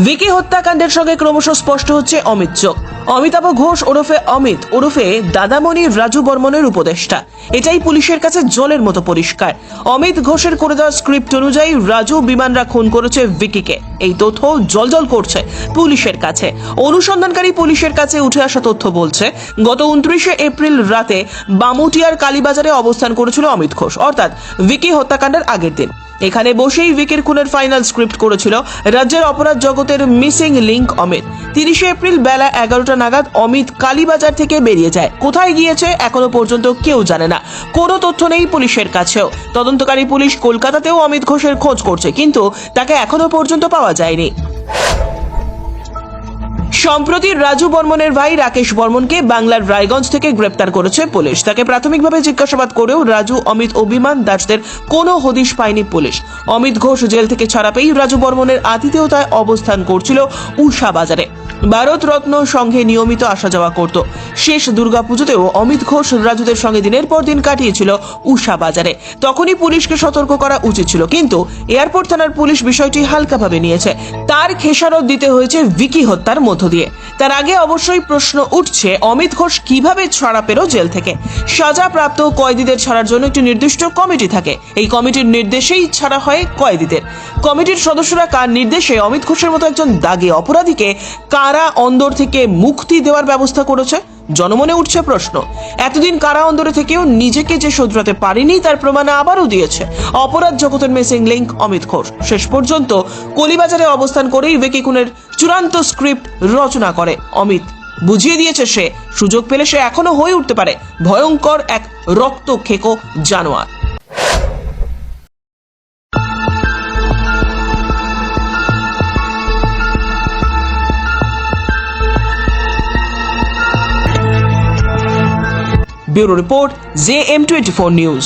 ভিকি হত্যাকাণ্ডের সঙ্গে ক্রমশ স্পষ্ট হচ্ছে অমিত চোখ। অমিতাভ ঘোষ ওরফে অমিত ওরফে দাদামণি রাজু বর্মনের উপদেষ্টা, এটাই পুলিশের কাছে জলের মতো পরিষ্কার। অমিত ঘোষের করে দেওয়া স্ক্রিপ্ট অনুযায়ী রাজু বিমানরা খুন করেছে ভিকিকে, এই তথ্য জলজল করছে পুলিশের কাছে। অনুসন্ধানকারী পুলিশের কাছে উঠে আসা তথ্য বলছে, গত 29শে এপ্রিল রাতে বামুটিয়ার কালীবাজারে অবস্থান করেছিল অমিত ঘোষ, অর্থাৎ ভিকি হত্যাকাণ্ডের আগের দিন। এখানে বসেই ভিকির খুনের ফাইনাল স্ক্রিপ্ট করেছিল রাজ্যের অপরাধ জগতের মিসিং লিংক অমিত। 30শে এপ্রিল বেলা 11টা নাগাদ অমিত কালীবাজার থেকে বেরিয়ে যায়। কোথায় গিয়েছে এখনো পর্যন্ত কেউ জানে না, কোনো তথ্য নেই পুলিশের কাছেও। তদন্তকারী পুলিশ কলকাতাতেও অমিত ঘোষের খোঁজ করছে, কিন্তু তাকে এখনো পর্যন্ত পাওয়া যায়নি। সম্প্রতি রাজু বর্মনের ভাই রাকেশ বর্মনকে বাংলার রায়গঞ্জ থেকে গ্রেপ্তার করেছে পুলিশ। তাকে প্রাথমিকভাবে জিজ্ঞাসাবাদ করেও রাজু, অমিত ও বিমান দাসদের কোনো হদিশ পায়নি পুলিশ। অমিত ঘোষ জেল থেকে ছাড়া পেয়েই রাজু বর্মনের আতিথেয়তায় অবস্থান করছিল উষা বাজারে। ভারত রত্ন সংঘে নিয়মিত আসা যাওয়া করত। শেষ দুর্গাপুজোতেও অমিত ঘোষ রাজুদের সঙ্গে দিনের পর দিন কাটিয়েছিল উষা বাজারে। তখনই পুলিশকে সতর্ক করা উচিত ছিল, কিন্তু এয়ারপোর্ট থানার পুলিশ বিষয়টি হালকাভাবে নিয়েছে। তার খেসারত দিতে হয়েছে ভিকি হত্যার মধ্য দিয়ে। তার আগে অবশ্যই প্রশ্ন উঠছে, অমিত ঘোষ কিভাবে ছাড়া পেল জেল থেকে? সাজাপ্রাপ্ত কয়েদিদের ছাড়ার জন্য একটি নির্দিষ্ট কমিটি থাকে, এই কমিটির নির্দেশেই ছাড়া হয় কয়েদিদের। কমিটির সদস্যরা কার নির্দেশে অমিত ঘোষের মতো একজন দাগী অপরাধীকে কারা অন্দর থেকে মুক্তি দেওয়ার ব্যবস্থা করেছে? জনমনে উঠছে প্রশ্ন। এতদিন কারা অন্দরে থেকেও নিজেকে যে শোধরাতে পারেনি তার প্রমাণ আবারও দিয়েছে অপরাধ জগতের মিসিং লিংক অমিত ঘোষ। শেষ পর্যন্ত কলিবাজারে অবস্থান করেই ভিকি খুনের চূড়ান্ত স্ক্রিপ্ট রচনা করে অমিত। বুঝিয়ে দিয়েছে সে সুযোগ পেলে সে এখনো হয়ে উঠতে পারে ভয়ঙ্কর এক রক্তখেকো জানোয়ার। Bureau report JM24 news.